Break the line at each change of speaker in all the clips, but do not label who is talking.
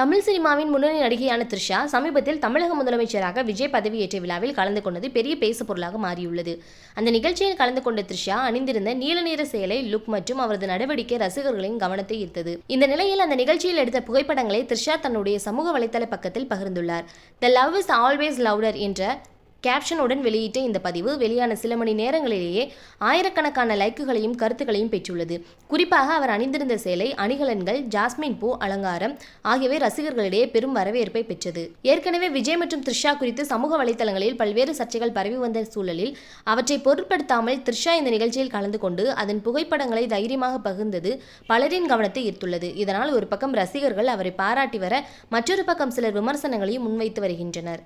தமிழ் சினிமாவின் முன்னணி நடிகையான த்ரிஷா சமீபத்தில் தமிழக முதலமைச்சராக விஜய் பதவியேற்ற விழாவில் கலந்து கொண்டது பெரிய பேசுபொருளாக மாறியுள்ளது. அந்த நிகழ்ச்சியில் கலந்து கொண்ட த்ரிஷா அணிந்திருந்த நீல நிற சேலை லுக் மற்றும் அவரது நடவடிக்கை ரசிகர்களின் கவனத்தை ஈர்த்தது. இந்த நிலையில் அந்த நிகழ்ச்சியில் எடுத்த புகைப்படங்களை த்ரிஷா தன்னுடைய சமூக வலைதள பக்கத்தில் பகிர்ந்துள்ளார். The love is always louder என்ற கேப்ஷனுடன் வெளியிட்ட இந்த பதிவு வெளியான சில மணி நேரங்களிலேயே ஆயிரக்கணக்கான லைக்குகளையும் கருத்துக்களையும் பெற்றுள்ளது. குறிப்பாக அவர் அணிந்திருந்த சேலை, அணிகலன்கள், ஜாஸ்மின் பூ அலங்காரம் ஆகியவை ரசிகர்களிடையே பெரும் வரவேற்பை பெற்றது. ஏற்கனவே விஜய் மற்றும் த்ரிஷா குறித்து சமூக வலைதளங்களில் பல்வேறு சர்ச்சைகள் பரவி வந்த சூழலில் அவற்றை பொருட்படுத்தாமல் த்ரிஷா இந்த நிகழ்ச்சியில் கலந்து கொண்டு அதன் புகைப்படங்களை தைரியமாக பகிர்ந்தது பலரின் கவனத்தை ஈர்த்துள்ளது. இதனால் ஒரு பக்கம் ரசிகர்கள் அவரை பாராட்டி வர, மற்றொரு பக்கம் சிலர் விமர்சனங்களையும் முன்வைத்து வருகின்றனர்.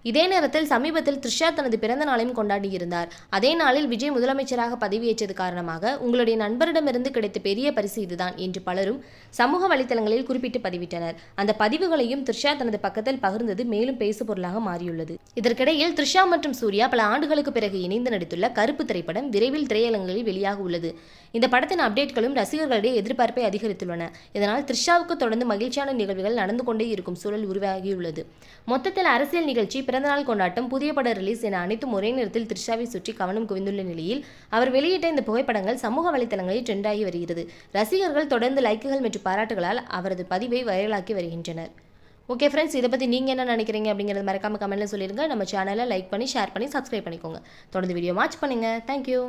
இதே நேரத்தில் சமீபத்தில் த்ரிஷா தனது பிறந்த நாளையும் கொண்டாடியிருந்தார். அதே நாளில் விஜய் முதலமைச்சராக பதவியேற்றது காரணமாக உங்களுடைய நண்பரிடமிருந்து கிடைத்த பெரிய பரிசு இதுதான் என்று பலரும் சமூக வலைதளங்களில் குறிப்பிட்டு பதிவிட்டனர். அந்த பதிவுகளையும் த்ரிஷா தனது பக்கத்தில் பகிர்ந்தது மேலும் பேசுபொருளாக மாறியுள்ளது. இதற்கிடையில் த்ரிஷா மற்றும் சூர்யா பல ஆண்டுகளுக்கு பிறகு இணைந்து நடித்துள்ள கருப்பு திரைப்படம் விரைவில் திரையரங்குகளில் வெளியாக உள்ளது. இந்த படத்தின் அப்டேட்களும் ரசிகர்களிடையே எதிர்பார்ப்பை அதிகரித்துள்ளன. இதனால் த்ரிஷாவுக்கு தொடர்ந்து மகிழ்ச்சியான நிகழ்வுகள் நடந்து கொண்டே இருக்கும் சூழல் உருவாகியுள்ளது. மொத்தத்தில் அரசியல் நிகழ்ச்சி, பிறந்தநாள் கொண்டாட்டம், புதிய பட ரிலீஸ் என அனைத்தும் ஒரே நேரத்தில் த்ரிஷாவை சுற்றி கவனம் குவிந்துள்ள நிலையில் அவர் வெளியிட்ட இந்த புகைப்படங்கள் சமூக வலைதளங்களில் ட்ரெண்டாகி வருகிறது. ரசிகர்கள் தொடர்ந்து லைக்குகள் மற்றும் பாராட்டுகளால் அவரது பதிவை வைரலாக்கி வருகின்றனர். ஓகே ஃப்ரெண்ட்ஸ், இதை பற்றி நீங்கள் என்ன நினைக்கிறீங்க அப்படிங்கிறது மறக்காம கமெண்ட்ல சொல்லிடுங்க. நம்ம சேனலை லைக் பண்ணி, ஷேர் பண்ணி, சப்ஸ்கிரைப் பண்ணிக்கோங்க. தொடர்ந்து வீடியோ வாட்ச் பண்ணுங்க. தேங்க்யூ.